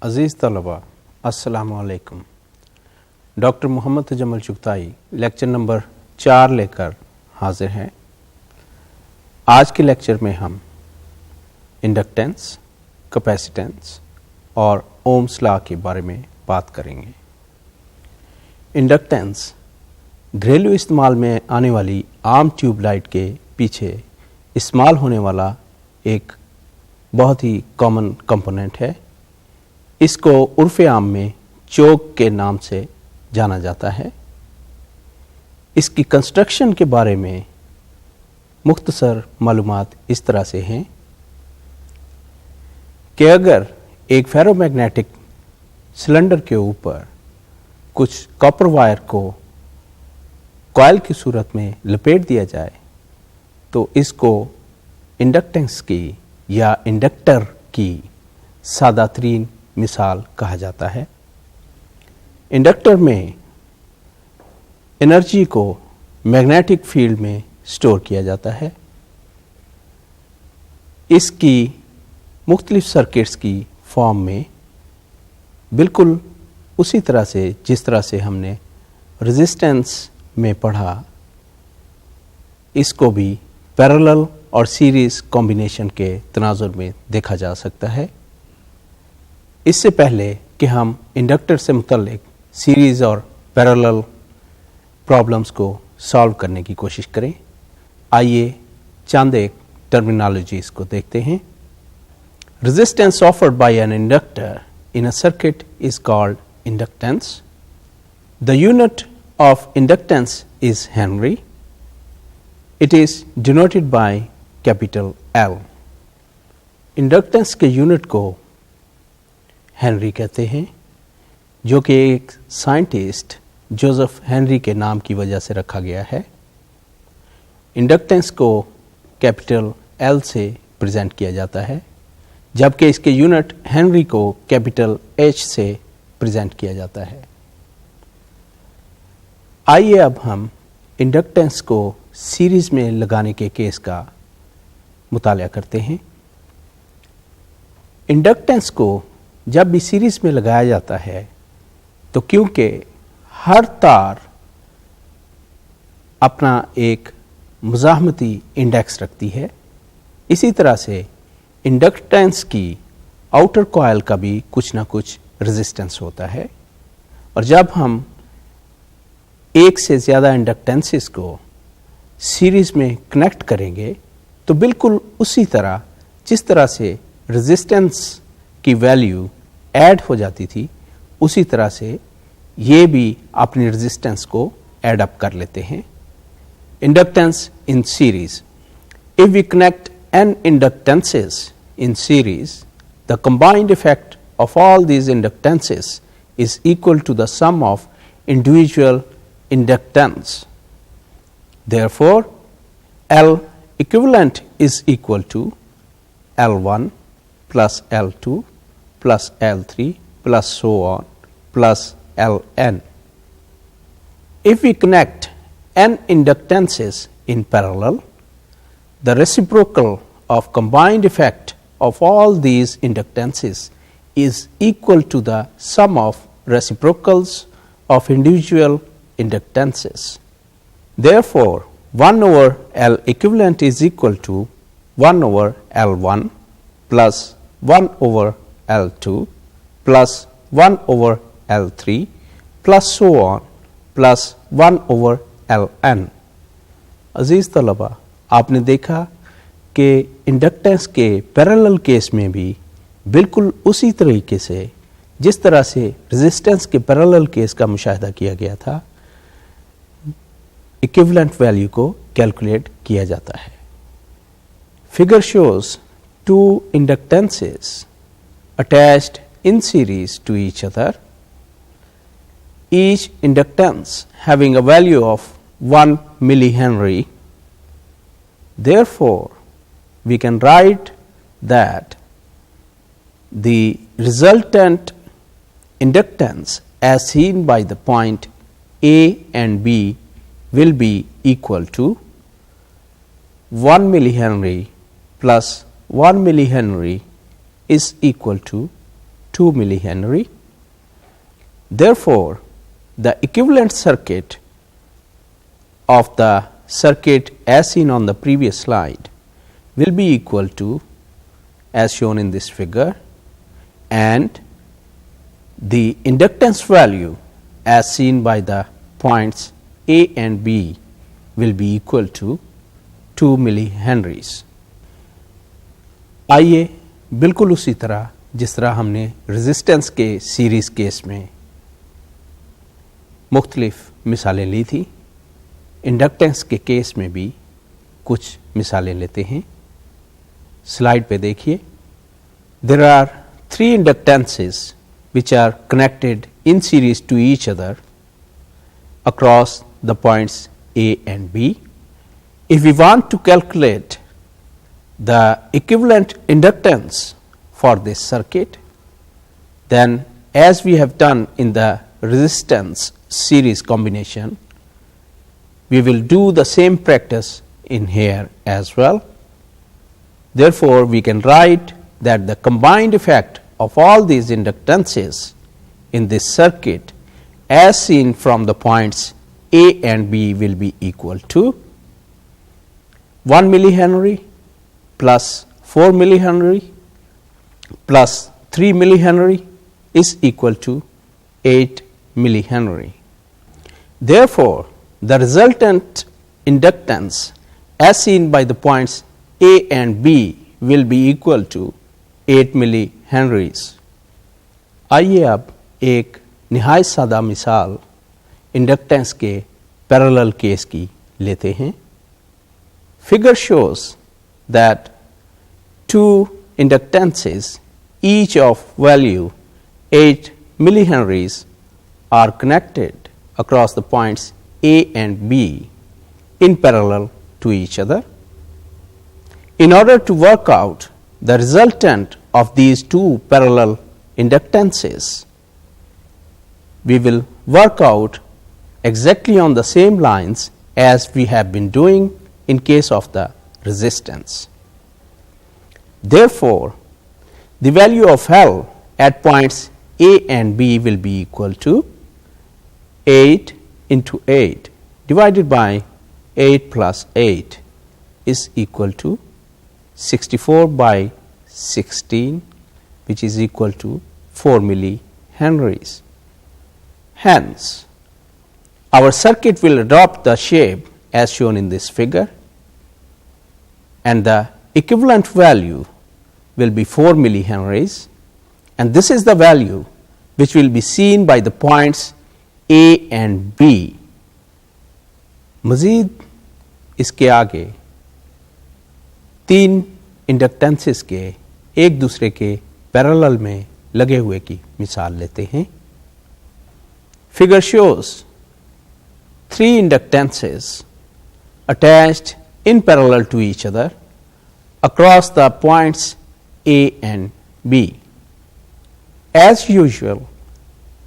अज़ीज़ तलबा अस्सलामु अलैकुम। Doctor Muhammad Tajammul Chughtai lecture number 4 लेकर हाजिर हैं। आज के लेक्चर में हम इंडक्टेंस, कैपेसिटेंस और ओम्स लॉ के बारे में बात करेंगे। इंडक्टेंस घरेलू इस्तेमाल में आने वाली आम ट्यूबलाइट के पीछे इस्तेमाल होने वाला एक बहुत ही कॉमन कंपोनेंट है। इसको उर्फ़ आम में चोक के नाम से जाना जाता है। इसकी कंस्ट्रक्शन के बारे में मुख्तसर मालूमात इस तरह से हैं कि अगर एक फेरोमैग्नेटिक सिलेंडर के ऊपर कुछ कॉपर वायर को कॉइल की सूरत में लपेट दिया जाए तो इसको इंडक्टेंस की या इंडक्टर की सादा तरीन मिसाल कहा जाता है। इंडक्टर में एनर्जी को मैग्नेटिक फील्ड में स्टोर किया जाता है। इसकी मुख्तलिफ सर्किट्स की फॉर्म में बिल्कुल उसी तरह से जिस तरह से हमने रेजिस्टेंस में पढ़ा, इसको भी पैरेलल और सीरीज कॉम्बिनेशन के तनाजुर में देखा जा सकता है। इससे पहले कि हम इंडक्टर से मुतल्लिक सीरीज और पैरेलल प्रॉब्लम्स को सॉल्व करने की कोशिश करें, आइए चंद एक टर्मिनोलॉजीज को देखते हैं। Resistance offered by an inductor in a circuit is called inductance. The unit of inductance is Henry. It is denoted by capital L। Inductance के यूनिट को हेनरी कहते हैं, जो कि एक साइंटिस्ट जोसेफ हेनरी के नाम की वजह से रखा गया है। इंडक्टेंस को कैपिटल L से प्रेजेंट किया जाता है, जबकि इसके यूनिट हेनरी को कैपिटल H से प्रेजेंट किया जाता है। आइए अब हम इंडक्टेंस को सीरीज में लगाने के केस का मुताला करते हैं। इंडक्टेंस को जब भी सीरीज में लगाया जाता है तो क्योंकि हर तार अपना एक मुज़ाहमती इंडेक्स रखती है, इसी तरह से इंडक्टेंस की आउटर कॉइल का भी कुछ ना कुछ रेजिस्टेंस होता है। और जब हम एक से ज़्यादा इंडक्टेंसेस को सीरीज में कनेक्ट करेंगे तो बिल्कुल उसी तरह जिस तरह से रेजिस्टेंस की वैल्यू ऐड हो जाती थी, उसी तरह से ये भी अपनी रेजिस्टेंस को ऐड अप कर लेते हैं। Inductance in series. If we connect n inductances in series, the combined effect of all these inductances is equal to the sum of individual inductance. Therefore, L equivalent is equal to L1 plus L2 plus L3 plus so on plus Ln. If we connect n inductances in parallel, the reciprocal of combined effect of all these inductances is equal to the sum of reciprocals of individual inductances. Therefore, 1 over L equivalent is equal to 1 over L1 plus 1 over L2 plus 1 over L3 plus so on plus 1 over Ln. अजीज़ तलबा, आपने देखा कि inductance के parallel case में भी बिल्कुल उसी तरीके से जिस तरह से रेजिस्टेंस के पैरेलल केस का मुशाहिदा किया गया था, इक्विवेलेंट वैल्यू को कैलकुलेट किया जाता है। Figure shows two inductances attached in series to each other, each inductance having a value of 1 millihenry. Therefore, we can write that the resultant inductance as seen by the point A and B will be equal to 1 millihenry plus 1 millihenry is equal to 2 millihenry. Therefore, the equivalent circuit of the circuit as seen on the previous slide will be equal to, as shown in this figure, and the inductance value as seen by the points A and B will be equal to 2 millihenries. आइए बिल्कुल उसी तरह जिस तरह हमने resistance के series case में मुख्तलिफ मिसालें ली थी, इंडक्टेंस के केस में भी कुछ मिसालें लेते हैं. स्लाइड पे देखिए. There are 3 inductances which are connected in series to each other across the points A and B. If we want to calculate the equivalent inductance for this circuit, then as we have done in the resistance series combination, we will do the same practice in here as well. Therefore, we can write that the combined effect of all these inductances in this circuit as seen from the points A and B will be equal to 1 millihenry plus 4 millihenry plus 3 millihenry is equal to 8 millihenry. Therefore, the resultant inductance as seen by the points A and B will be equal to 8 millihenries. आइए अब एक निहायत सादा मिसाल inductance के parallel case की लेते हैं. Figure shows that 2 inductances each of value 8 millihenries are connected across the points A and B in parallel to each other. In order to work out the resultant of these 2 parallel inductances, we will work out exactly on the same lines as we have been doing in case of the resistance. Therefore, the value of L at points A and B will be equal to 8 into 8 divided by 8 plus 8 is equal to 64 by 16, which is equal to 4 millihenries. Hence, our circuit will adopt the shape as shown in this figure, and the equivalent value will be 4 millihenries, and this is the value which will be seen by the points A and B. मज़ीद इसके आगे 3 इंडक्टेंसेस के एक दूसरे के parallel में लगे हुए की मिसाल लेते हैं. Figure shows 3 inductances attached in parallel to each other across the points A and B. As usual,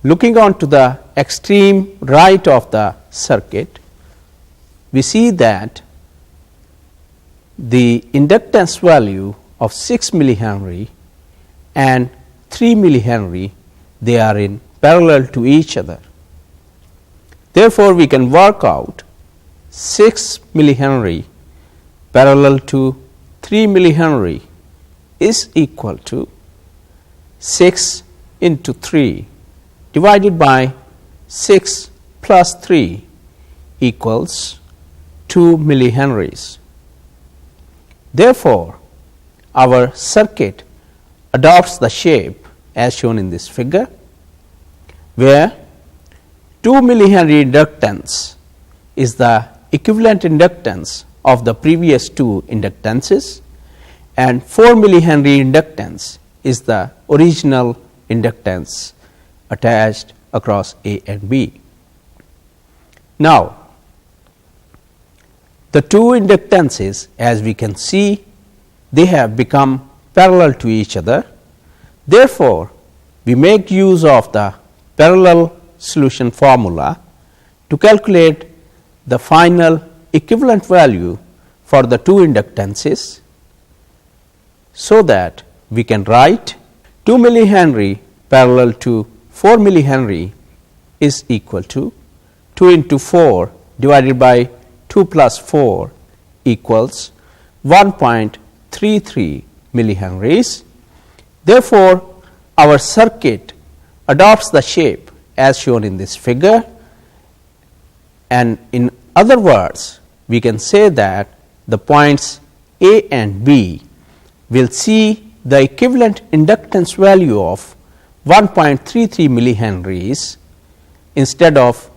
looking on to the extreme right of the circuit, we see that the inductance value of 6 millihenry and 3 millihenry, they are in parallel to each other. Therefore, we can work out 6 millihenry parallel to 3 millihenry is equal to 6 into 3 divided by 6 plus 3 equals 2 millihenries. Therefore, our circuit adopts the shape as shown in this figure, where 2 millihenry inductance is the equivalent inductance of the previous 2 inductances, and 4 millihenry inductance is the original inductance attached across A and B. Now, the 2 inductances, as we can see, they have become parallel to each other. Therefore, we make use of the parallel solution formula to calculate the final equivalent value for the 2 inductances, so that we can write 2 millihenry parallel to 4 millihenry is equal to 2 into 4 divided by 2 plus 4 equals 1.33 millihenries. Therefore, our circuit adopts the shape as shown in this figure, and in other words we can say that the points A and B will see the equivalent inductance value of 1.33 millihenries instead of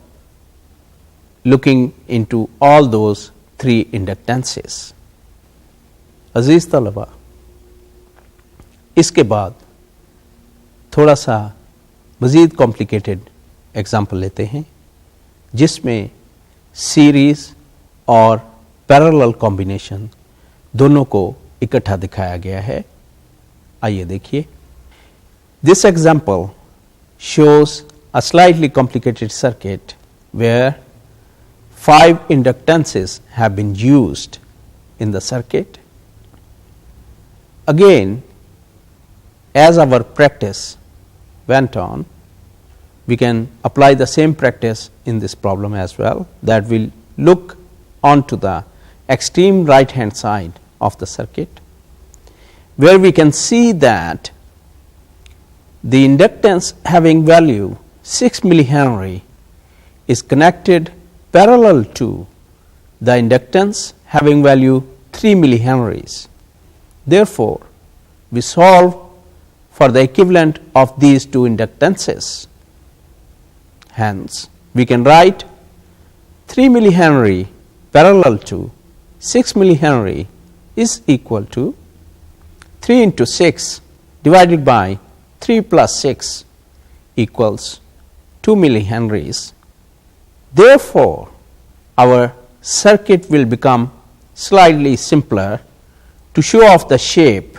looking into all those three inductances. अजीज तलबा, इसके बाद थोड़ा सा मज़ीद complicated example लेते हैं जिसमें series और पैरेलल कॉम्बिनेशन दोनों को इकट्ठा दिखाया गया है. आइए देखिए. This example shows a slightly complicated circuit where 5 inductances have been used in the circuit. Again, as our practice went on, we can apply the same practice in this problem as well, that will look onto the extreme right hand side of the circuit, where we can see that the inductance having value 6 millihenry is connected parallel to the inductance having value 3 millihenries. Therefore, we solve for the equivalent of these two inductances. Hence, we can write 3 millihenry parallel to 6 millihenry is equal to 3 into 6 divided by 3 plus 6 equals 2 millihenries. Therefore, our circuit will become slightly simpler to show off the shape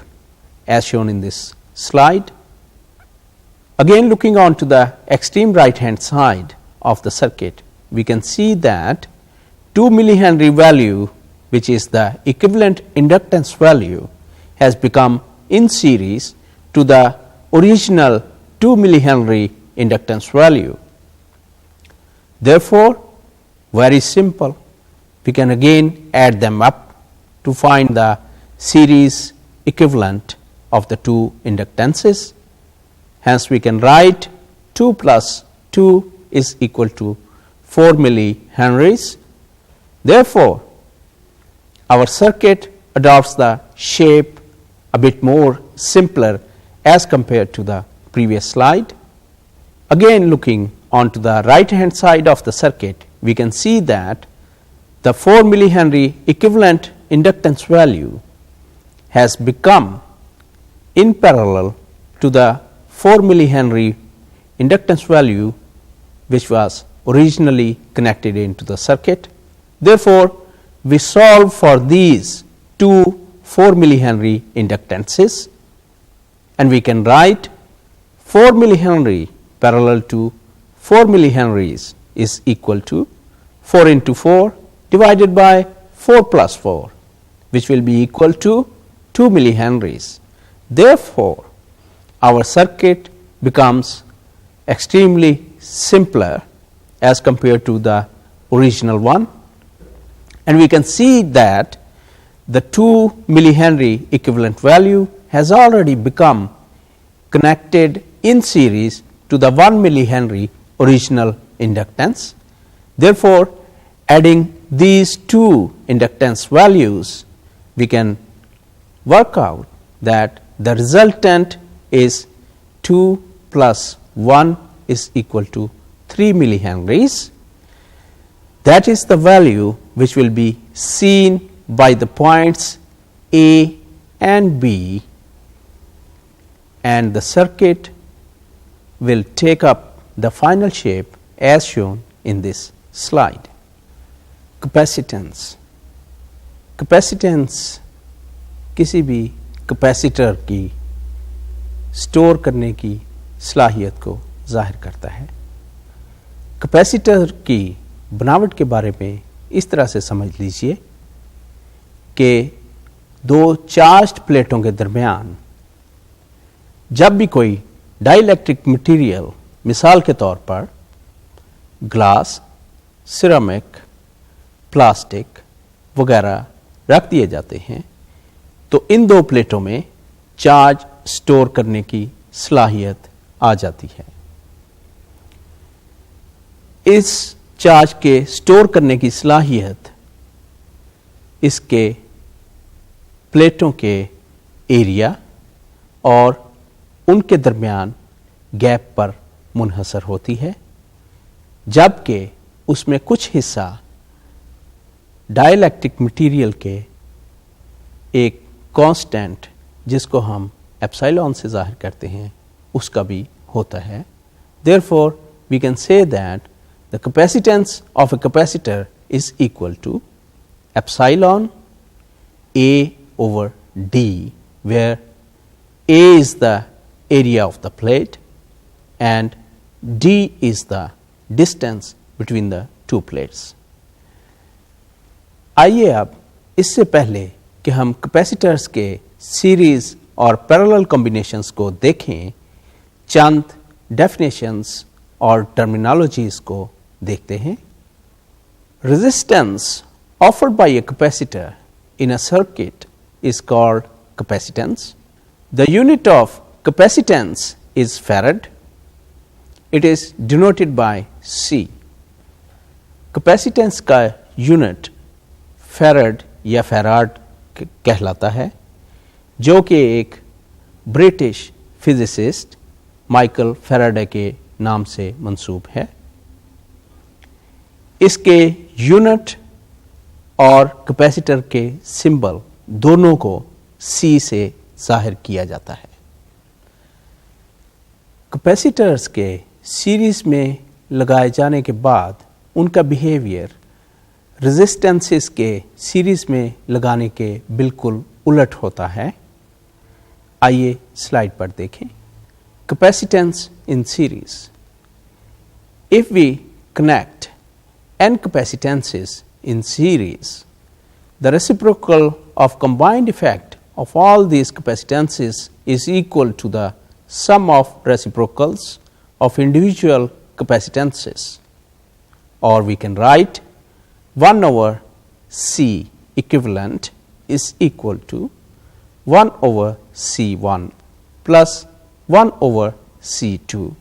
as shown in this slide. Again, looking on to the extreme right hand side of the circuit, we can see that 2 millihenry value, which is the equivalent inductance value, has become in series to the original 2 millihenry inductance value. Therefore, very simple, we can again add them up to find the series equivalent of the two inductances. Hence, we can write 2 plus 2 is equal to 4 millihenries. Therefore, our circuit adopts the shape a bit more simpler as compared to the previous slide. Again, looking onto the right hand side of the circuit, we can see that the 4 millihenry equivalent inductance value has become in parallel to the 4 millihenry inductance value which was originally connected into the circuit. Therefore, we solve for these two 4 millihenry inductances, and we can write 4 millihenry parallel to 4 millihenries is equal to 4 into 4 divided by 4 plus 4, which will be equal to 2 millihenries. Therefore, our circuit becomes extremely simpler as compared to the original one, and we can see that the 2 millihenry equivalent value has already become connected in series to the 1 millihenry original inductance. Therefore, adding these two inductance values, we can work out that the resultant is 2 plus 1 is equal to 3 millihenries. That is the value which will be seen by the points A and B, and the circuit will take up the final shape as shown in this slide. Capacitance. Capacitance किसी भी capacitor की store करने की सलाहियत को जाहिर करता है. कैपेसिटर की बनावट के बारे में इस तरह से समझ लीजिए कि दो चार्ज्ड प्लेटों के दरमियान जब भी कोई डाइलेक्ट्रिक मटेरियल मिसाल के तौर पर ग्लास, सिरेमिक, प्लास्टिक वगैरह रख दिए जाते हैं तो इन दो प्लेटों में चार्ज स्टोर करने की सलाहियत आ जाती है। इस चार्ज के स्टोर करने की सलाहियत इसके प्लेटों के एरिया और उनके दरमियान गैप पर मुनहसर होती है, जबकि उसमें कुछ हिस्सा डाइलेक्ट्रिक मटेरियल के एक कांस्टेंट जिसको हम एप्सिलॉन से जाहिर करते हैं उसका भी होता है। Therefore, we can say that the capacitance of a capacitor is equal to epsilon A over D, where A is the area of the plate and D is the distance between the two plates. आइए अब इससे पहले कि हम capacitors के series और parallel combinations को देखें, चंद डेफिनेशंस और टर्मिनोलॉजीज को देखते हैं। Resistance offered by a capacitor in a circuit is called capacitance. The unit of capacitance is farad. It is denoted by C. Capacitance का यूनिट farad या farad कहलाता है, जो कि एक ब्रिटिश फिजिसिस्ट माइकल फैराडे के नाम से मंसूब है। इसके यूनिट और कैपेसिटर के सिंबल दोनों को C से जाहिर किया जाता है। कैपेसिटर्स के सीरीज में लगाए जाने के बाद उनका बिहेवियर रेजिस्टेंसेस के सीरीज में लगाने के बिल्कुल उलट होता है। आइए स्लाइड पर देखें। Capacitance in series. If we connect n capacitances in series, the reciprocal of combined effect of all these capacitances is equal to the sum of reciprocals of individual capacitances, or we can write 1 over C equivalent is equal to 1 over C1 plus 1 over C2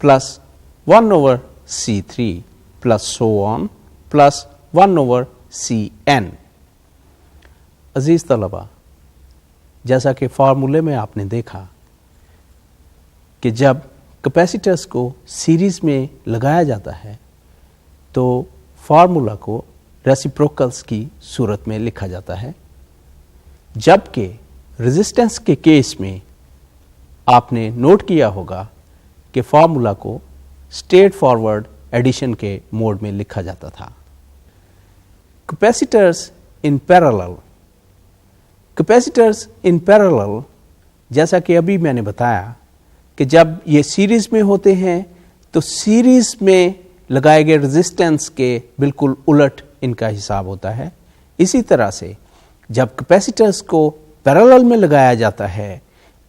plus 1 over C3 plus so on plus 1 over Cn. अजीज तलबा, जैसा कि फार्मूले में आपने देखा कि जब capacitors को सीरीज में लगाया जाता है तो फार्मूला को रेसिप्रोकल्स की सूरत में लिखा जाता है, जबकि रेजिस्टेंस के केस में आपने नोट किया होगा कि फार्मूला को स्ट्रेट फॉरवर्ड एडिशन के मोड में लिखा जाता था। Capacitors in parallel. Capacitors in parallel, जैसा कि अभी मैंने बताया कि जब ये सीरीज में होते हैं तो सीरीज में लगाए गए रेजिस्टेंस के बिल्कुल उलट इनका हिसाब होता है। इसी तरह से जब कैपेसिटर्स को पैरेलल में लगाया जाता है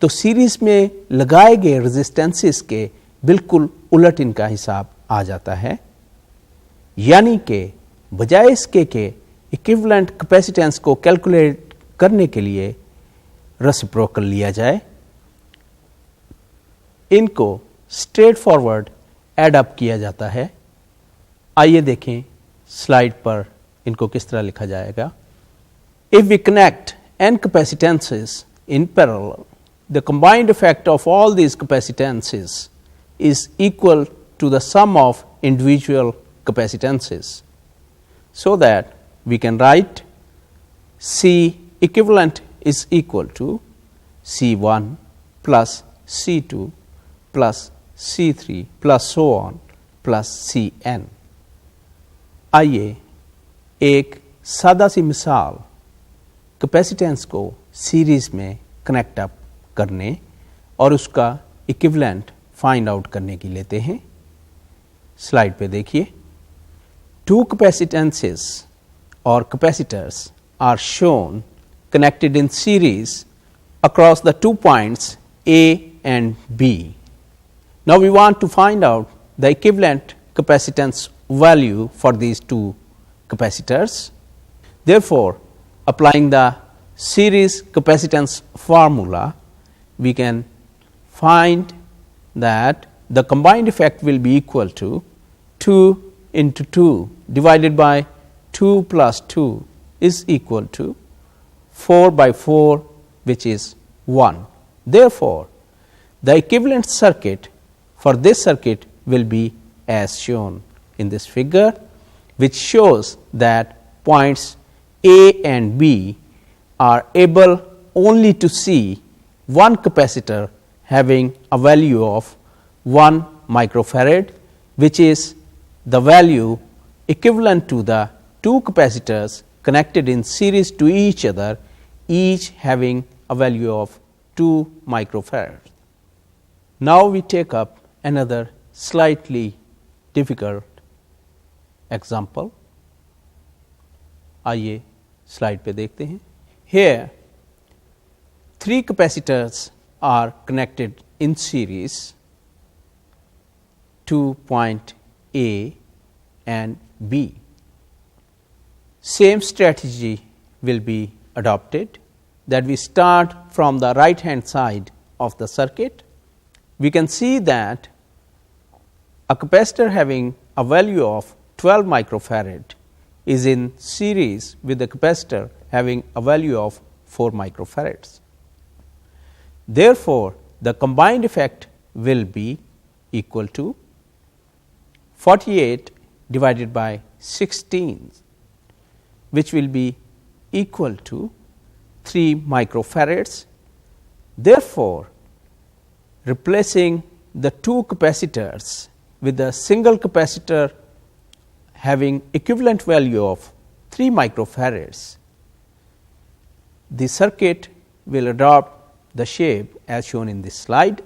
तो सीरीज में लगाए गए रेजिस्टेंसेस के बिल्कुल उलट इनका हिसाब आ जाता है। यानी कि बजाय इसके कि इक्विवेलेंट कैपेसिटेंस को कैलकुलेट करने के लिए रेसिप्रोकल लिया जाए, इनको स्ट्रेट फॉरवर्ड एड अप किया जाता है। आइए देखें स्लाइड पर इनको किस तरह लिखा जाएगा। If we connect n capacitances in parallel, the combined effect of all these capacitances is equal to the sum of individual capacitances, so that we can write C equivalent is equal to C1 plus C2 plus C3 plus so on plus Cn. आइए एक सादा सी मिसाल capacitance को series में connect up करने और उसका equivalent find out करने की लेते हैं। स्लाइड पे देखिए। टू कैपेसिटेंसेस और capacitors are shown connected in series across the 2 points A and B. Now, we want to find out the equivalent capacitance value for these two capacitors. Therefore, applying the series capacitance formula, we can find that the combined effect will be equal to 2 into 2 divided by 2 plus 2 is equal to 4 by 4, which is 1. Therefore, the equivalent circuit for this circuit will be as shown in this figure, which shows that points A and B are able only to see one capacitor having a value of 1 microfarad, which is the value equivalent to the two capacitors connected in series to each other, each having a value of 2 microfarads. Now, we take up another slightly difficult example. आइए slide पे देखते हैं. Here 3 capacitors are connected in series to point A and B. Same strategy will be adopted, that we start from the right hand side of the circuit. We can see that a capacitor having a value of 12 microfarad is in series with the capacitor having a value of 4 microfarads. Therefore, the combined effect will be equal to 48 divided by 16, which will be equal to 3 microfarads. Therefore, replacing the two capacitors with a single capacitor having equivalent value of 3 microfarads, the circuit will adopt the shape as shown in this slide.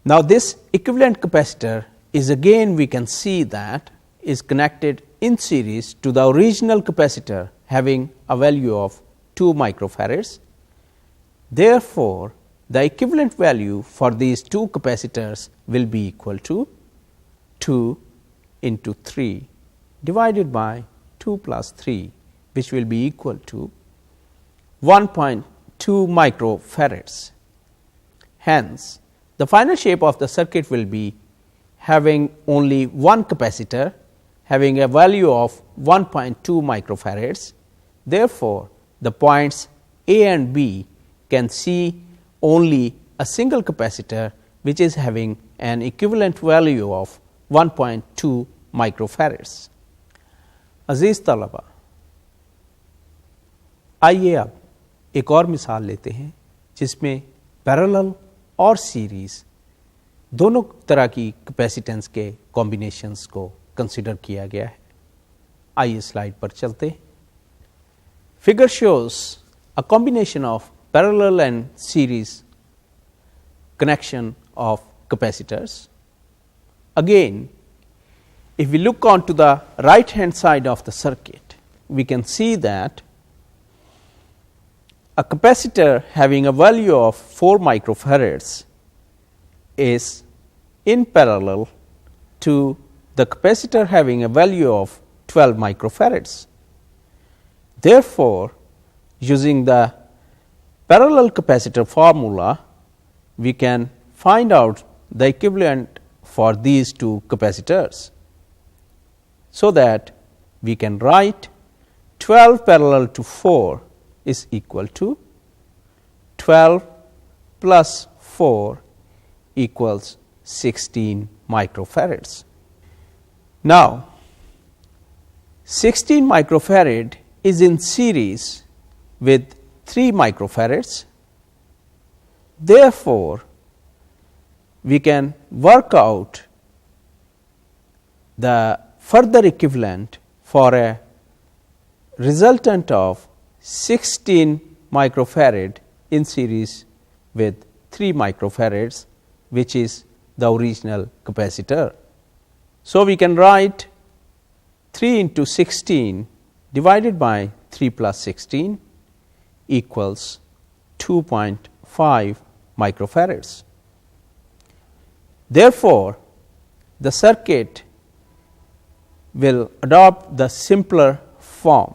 Now, this equivalent capacitor is again, we can see that is connected in series to the original capacitor having a value of 2 microfarads. Therefore, the equivalent value for these two capacitors will be equal to 2 into 3 divided by 2 plus 3, which will be equal to 1.2 microfarads. Hence, the final shape of the circuit will be having only one capacitor having a value of 1.2 microfarads. Therefore, the points A and B can see only a single capacitor which is having an equivalent value of 1.2 microfarads. अजीज़ तलबा, आइए अब एक और मिसाल लेते हैं जिसमें parallel और सीरीज़ दोनों तरह की कैपेसिटेंस के कॉम्बिनेशंस को कंसिडर किया गया है. आइए स्लाइड पर चलते हैं. Figure shows a combination of parallel and series connection of capacitors. Again, if we look on to the right hand side of the circuit, we can see that a capacitor having a value of 4 microfarads is in parallel to the capacitor having a value of 12 microfarads. Therefore, using the parallel capacitor formula, we can find out the equivalent for these two capacitors. So that we can write 12 parallel to 4 is equal to 12 plus 4 equals 16 microfarads. Now, 16 microfarad is in series with 3 microfarads. Therefore, we can work out the further equivalent for a resultant of 16 microfarad in series with 3 microfarads, which is the original capacitor. So, we can write 3 into 16 divided by 3 plus 16 equals 2.5 microfarads. Therefore, the circuit will adopt the simpler form,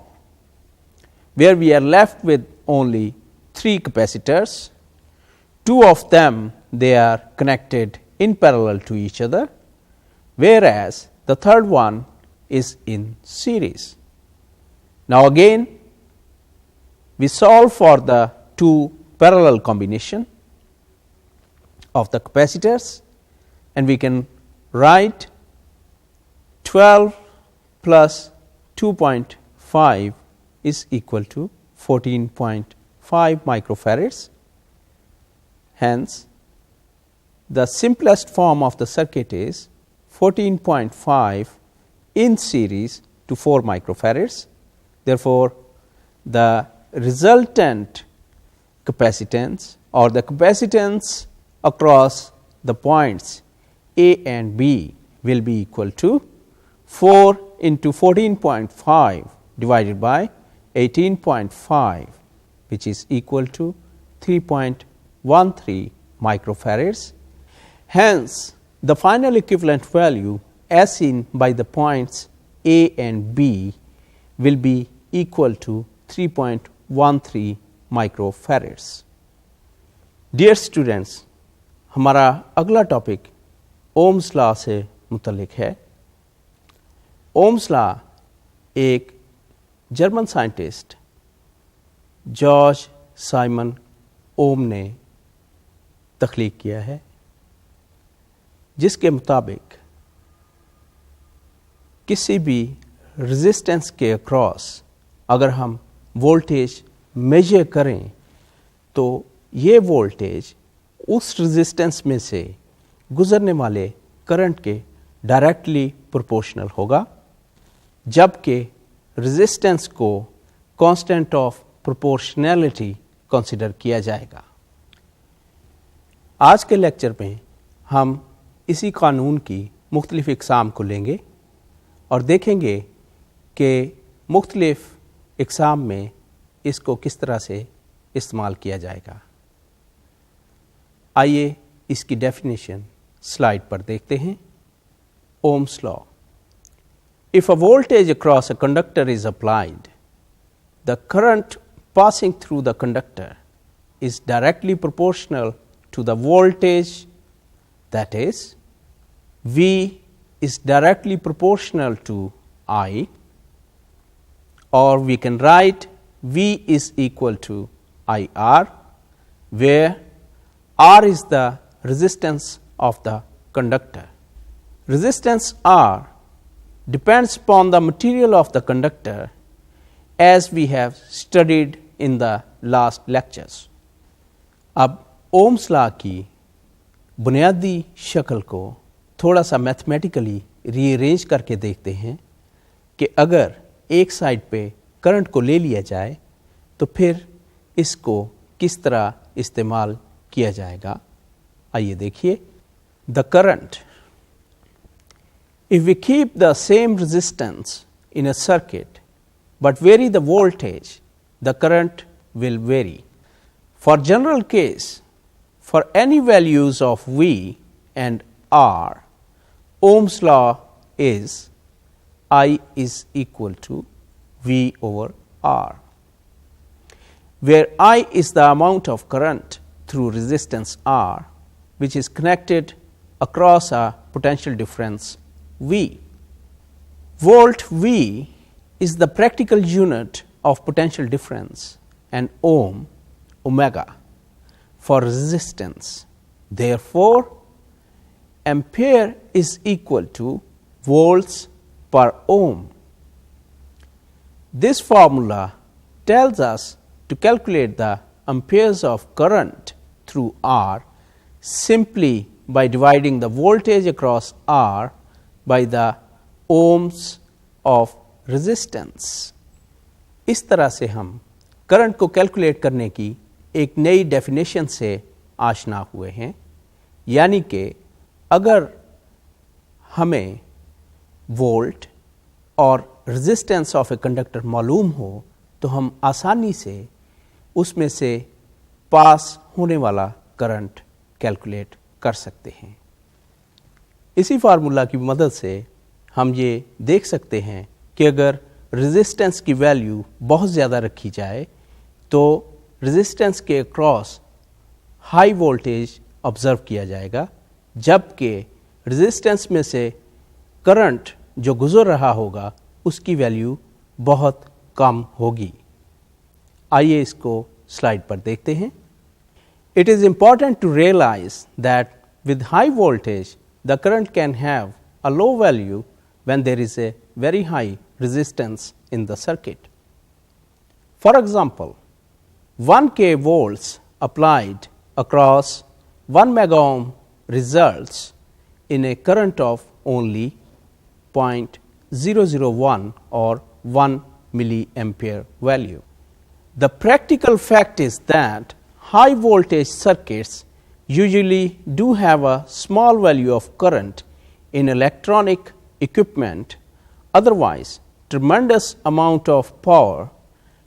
where we are left with only 3 capacitors. 2 of them, they are connected in parallel to each other, whereas the third one is in series. Now, again we solve for the 2 parallel combination of the capacitors, and we can write 12 plus 2.5 is equal to 14.5 microfarads. Hence, the simplest form of the circuit is 14.5 in series to 4 microfarads. Therefore, the resultant capacitance or the capacitance across the points A and B will be equal to 4 into 14.5 divided by 18.5, which is equal to 3.13 microfarads. Hence, the final equivalent value as seen by the points A and B will be equal to 3.13 microfarads. Dear students, हमारा अगला topic Ohm's law से मुतल्लिक है। Ohm's law एक German scientist George Simon ओम ने तख्लीक किया है, जिसके मुताबिक किसी भी रेजिस्टेंस के अक्रॉस अगर हम वोल्टेज मेजर करें तो ये वोल्टेज उस रेजिस्टेंस में से गुजरने वाले करंट के डायरेक्टली प्रोपोर्शनल होगा, जबकि रेजिस्टेंस को कांस्टेंट ऑफ प्रोपोर्शनैलिटी कंसीडर किया जाएगा। आज के लेक्चर में हम इसी कानून की मुख्तलिफ इक़साम को लेंगे और देखेंगे कि मुख्तलिफ इक़साम में इसको किस तरह से इस्तेमाल किया जाएगा। आइए इसकी डेफिनेशन स्लाइड पर देखते हैं। Ohm's law: if a voltage across a conductor is applied, the current passing through the conductor is directly proportional to the voltage, that is, V is directly proportional to I, or we can write V is equal to IR, where R is the resistance of the conductor. Resistance R depends upon the material of the conductor, as we have studied in the last lectures. अब Ohm's law की बुनियादी शक्ल को थोड़ा सा mathematically rearrange करके देखते हैं कि अगर एक साइड पे करंट को ले लिया जाए तो फिर इसको किस तरह इस्तेमाल किया जाएगा। आइए देखिए। The current, if we keep the same resistance in a circuit but vary the voltage, the current will vary. For general case, for any values of V and R, Ohm's law is I is equal to V over R, where I is the amount of current through resistance R, which is connected across a potential difference V. Volt V is the practical unit of potential difference, and ohm, omega, for resistance. Therefore, ampere is equal to volts per ohm. This formula tells us to calculate the amperes of current through R simply by dividing the voltage across R by the ohms of resistance. इस तरह से हम current को calculate करने की एक नई definition से आशना हुए हैं, यानी कि अगर हमें वोल्ट और रेजिस्टेंस ऑफ ए कंडक्टर मालूम हो तो हम आसानी से उसमें से पास होने वाला करंट कैलकुलेट कर सकते हैं। इसी फार्मूला की मदद से हम ये देख सकते हैं कि अगर रेजिस्टेंस की वैल्यू बहुत ज़्यादा रखी जाए तो रेजिस्टेंस के अक्रॉस हाई वोल्टेज ऑब्जर्व किया जाएगा, जबकि रेजिस्टेंस में से करंट जो गुजर रहा होगा उसकी वैल्यू बहुत कम होगी। आइए इसको स्लाइड पर देखते हैं। It is important to realise that with high voltage the current can have a low value when there is a very high resistance in the circuit. For example, 1k volts applied across 1 mega ohm results in a current of only 0.001 or 1 milliampere value. The practical fact is that high voltage circuits usually do have a small value of current in electronic equipment, otherwise tremendous amount of power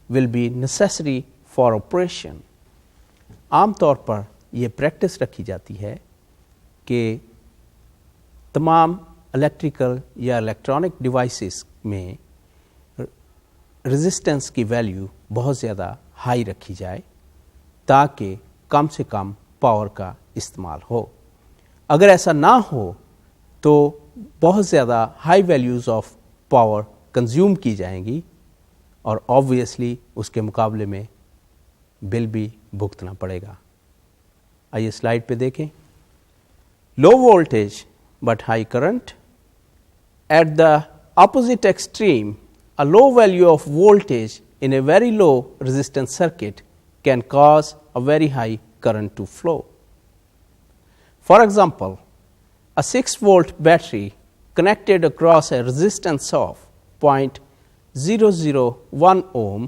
will be necessary for operation. आम तौर पर यह practice रखी जाती है कि तमाम electrical या इलेक्ट्रॉनिक डिवाइसेस में रेजिस्टेंस की वैल्यू बहुत ज़्यादा हाई रखी जाए ताकि कम से कम पावर का इस्तेमाल हो। अगर ऐसा ना हो तो बहुत ज़्यादा high values of power consume की जाएंगी और ऑब्वियसली उसके मुकाबले में बिल भी भुगतना पड़ेगा। आइए स्लाइड पे देखें। Low voltage but high current. At the opposite extreme a low value of voltage in a very low resistance circuit can cause a very high current to flow. For example, a 6 volt battery connected across a resistance of 0.001 ohm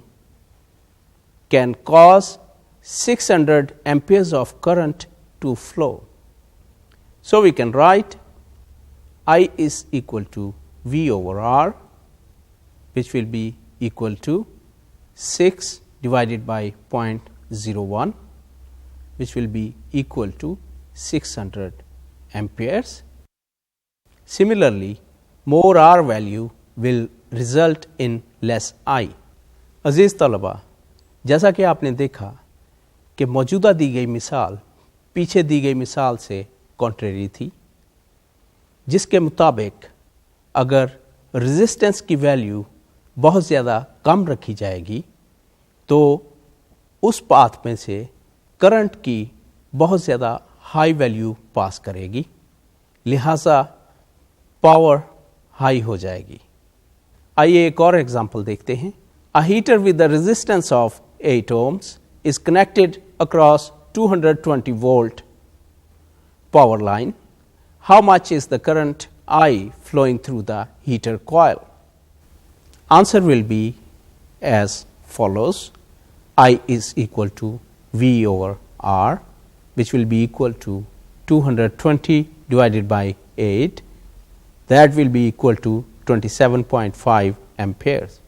can cause 600 amperes of current to flow. So, we can write I is equal to V over R, which will be equal to 6 divided by 0.01, which will be equal to 600 amperes. Similarly, more R value will result in less I. अजीज़ तलबा, जैसा कि आपने देखा कि मौजूदा दी गई मिसाल पीछे दी गई मिसाल से कॉन्ट्रेरी थी, जिसके मुताबिक अगर रेजिस्टेंस की वैल्यू बहुत ज़्यादा कम रखी जाएगी तो उस पाथ में से करंट की बहुत ज़्यादा हाई वैल्यू पास करेगी, लिहाजा पावर हाई हो जाएगी। आइए एक और एग्जांपल देखते हैं। अ heater with the resistance of 8 ohms is connected across 220 volt power line. How much is the current I flowing through the heater coil? Answer will be as follows. I is equal to V over R, which will be equal to 220 divided by 8, that will be equal to 27.5 amperes.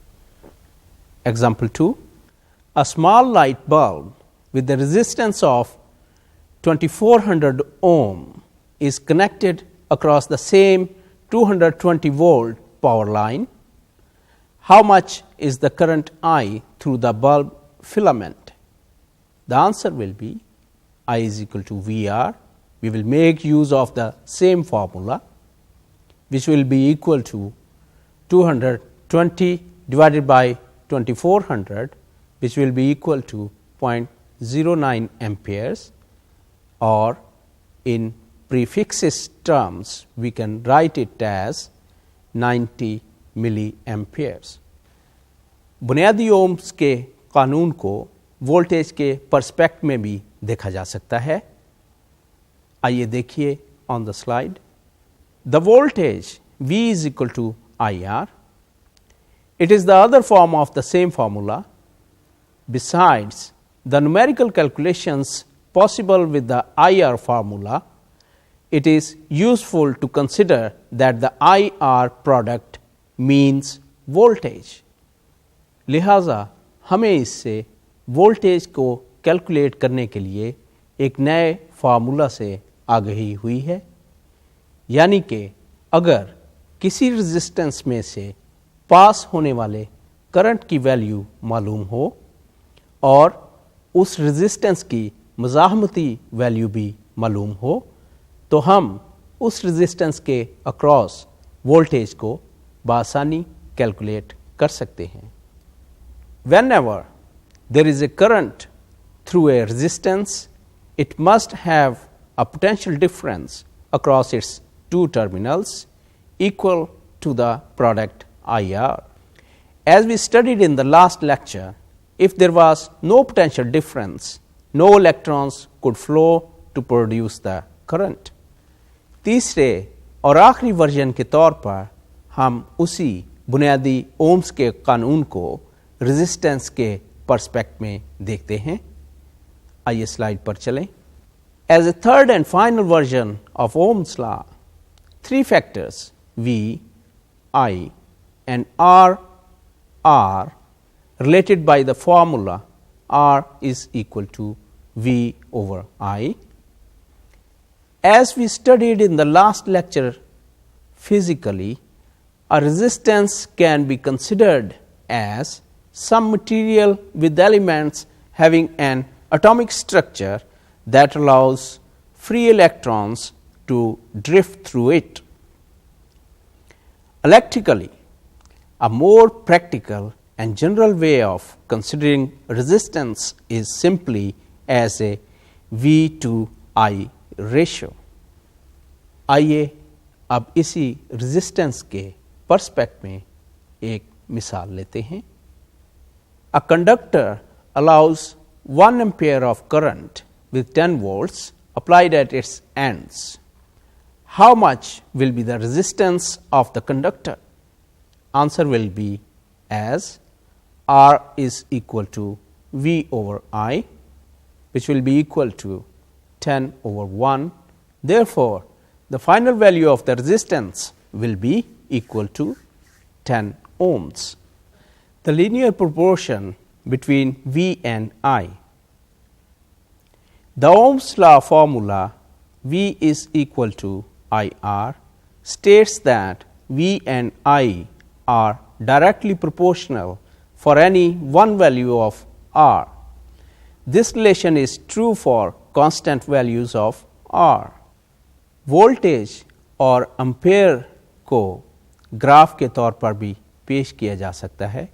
Example 2, a small light bulb with the resistance of 2400 ohm is connected across the same 220 volt power line. How much is the current I through the bulb filament? The answer will be I is equal to VR. We will make use of the same formula, which will be equal to 220 divided by 2400, which will be equal to 0.09 amperes, or in prefixes terms we can write it as 90 milliamperes. बुनियादी ohms के कानून को voltage के perspective में भी देखा जा सकता है। आइए देखिए on the slide. The voltage V is equal to IR. It is the other form of the same formula. Besides the numerical calculations possible with the IR formula, it is useful to consider that the IR product means voltage. लिहाजा हमें इससे voltage को calculate करने के लिए एक नए formula से आगाही हुई है। यानी कि अगर किसी रेजिस्टेंस में से पास होने वाले करंट की वैल्यू मालूम हो और उस रेजिस्टेंस की मुज़ाहमती वैल्यू भी मालूम हो, तो हम उस रेजिस्टेंस के अक्रॉस वोल्टेज को बआसानी कैलकुलेट कर सकते हैं। Whenever there is a current through a resistance, it must have a potential difference across its two terminals equal to the product IR. As we studied in the last lecture, if there was no potential difference, no electrons could flow to produce the current. तीसरे और आखिरी version के तौर पर हम उसी बुनियादी ohms के कानून को रेजिस्टेंस के पर्सपेक्ट में देखते हैं। आइए स्लाइड पर चलें। As a third and final version of Ohm's law, three factors V, I and R are related by the formula R is equal to V over I. As we studied in the last lecture physically, a resistance can be considered as some material with elements having an atomic structure that allows free electrons to drift through it. Electrically, a more practical and general way of considering resistance is simply as a V to I ratio. आइए अब इसी resistance के पर्सपेक्ट में एक मिसाल लेते हैं। A conductor allows 1 ampere of current with 10 volts applied at its ends. How much will be the resistance of the conductor? Answer will be as R is equal to V over I, which will be equal to 10 over 1. Therefore, the final value of the resistance will be equal to 10 ohms. The linear proportion between V and I. The Ohm's law formula V is equal to IR states that V and I are directly proportional for any one value of R. This relation is true for constant values of R. Voltage और ampere को graph के तौर पर भी पेश किया जा सकता है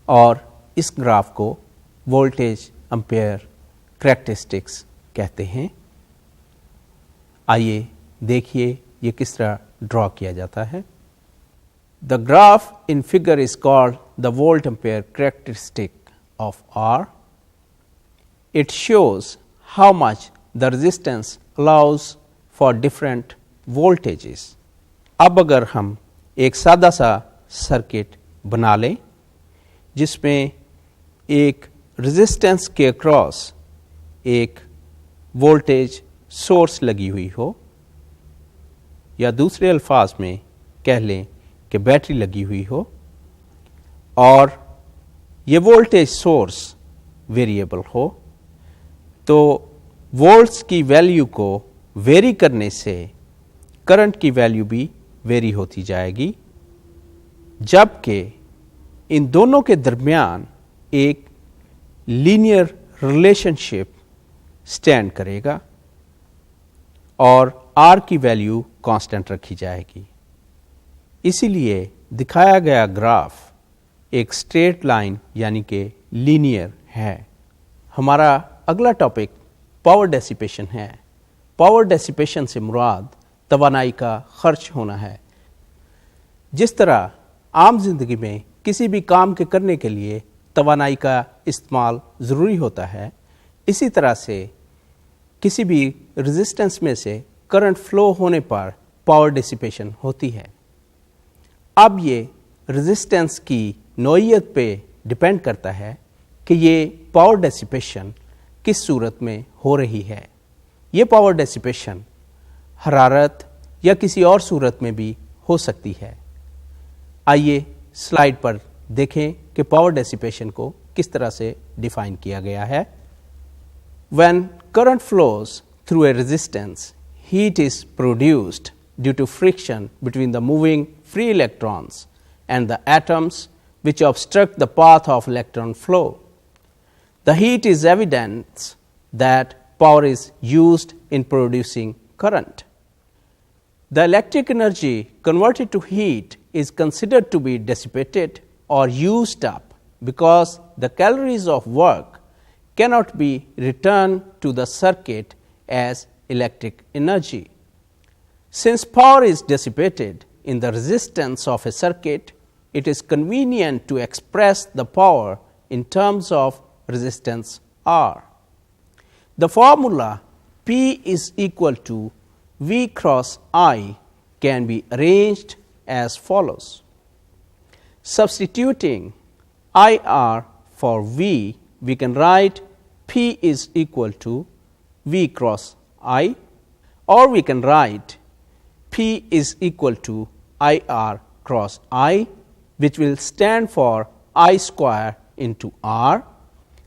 और इस ग्राफ को वोल्टेज एम्पेयर कैरेक्टरिस्टिक्स कहते हैं। आइए देखिए ये किस तरह ड्रॉ किया जाता है। The graph in figure is called the volt ampere characteristic of R. It shows how much the resistance allows for different voltages. अब अगर हम एक सादा सा सर्किट बना लें जिसमें एक रेजिस्टेंस के अक्रॉस एक वोल्टेज सोर्स लगी हुई हो, या दूसरे अल्फाज में कह लें कि बैटरी लगी हुई हो, और ये वोल्टेज सोर्स वेरिएबल हो, तो वोल्ट्स की वैल्यू को वेरी करने से करंट की वैल्यू भी वेरी होती जाएगी, जबकि इन दोनों के दरमियान एक लीनियर रिलेशनशिप स्टैंड करेगा और R की वैल्यू कांस्टेंट रखी जाएगी। इसीलिए दिखाया गया ग्राफ एक स्ट्रेट लाइन यानी कि लीनियर है। हमारा अगला टॉपिक पावर डेसिपेशन है। पावर डेसिपेशन से मुराद तवानाई का खर्च होना है। जिस तरह आम जिंदगी में किसी भी काम के करने के लिए तवानाई का इस्तेमाल ज़रूरी होता है, इसी तरह से किसी भी रेजिस्टेंस में से करंट फ्लो होने पर पावर डिसिपेशन होती है। अब ये रेजिस्टेंस की नौइयत पे डिपेंड करता है कि ये पावर डिसिपेशन किस सूरत में हो रही है। ये पावर डिसिपेशन हरारत या किसी और सूरत में भी हो सकती है। आइए स्लाइड पर देखें कि पावर डिसिपेशन को किस तरह से डिफाइन किया गया है। When current flows through a resistance, heat is produced due to friction between the moving free electrons and the atoms which obstruct the path of electron flow. The heat is evidence that power is used in producing current. The electric energy converted to heat is considered to be dissipated or used up because the calories of work cannot be returned to the circuit as electric energy. Since power is dissipated in the resistance of a circuit, it is convenient to express the power in terms of resistance R. The formula P is equal to V cross I can be arranged as follows. Substituting IR for V, we can write P is equal to V cross I, or we can write P is equal to IR cross I, which will stand for I square into R.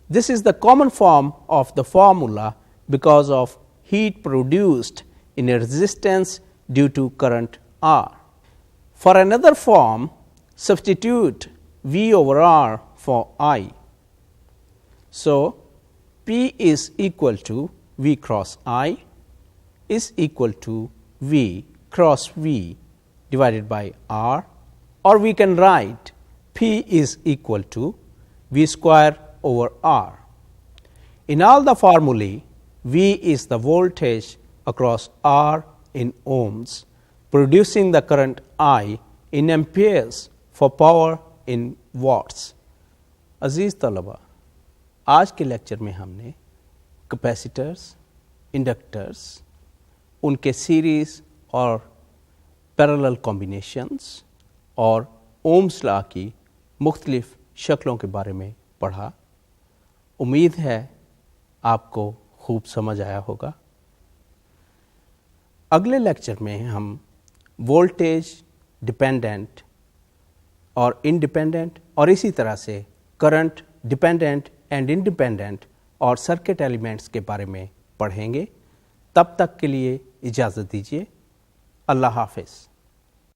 This is the common form of the formula because of heat produced in a resistance due to current R. For another form, substitute V over R for I. So, P is equal to V cross I is equal to V cross V divided by R, or we can write P is equal to V square over R. In all the formulae, V is the voltage across R in ohms, producing the current I in amperes for power in watts. अजीज़ तलबा, आज के lecture में हमने capacitors, inductors, उनके series और parallel combinations और Ohm's law की मुख्तलिफ शक्लों के बारे में पढ़ा। उम्मीद है आपको खूब समझ आया होगा। अगले लेक्चर में हम वोल्टेज डिपेंडेंट और इंडिपेंडेंट और इसी तरह से करंट डिपेंडेंट एंड इंडिपेंडेंट और सर्किट एलिमेंट्स के बारे में पढ़ेंगे। तब तक के लिए इजाज़त दीजिए। अल्लाह हाफ़िज़।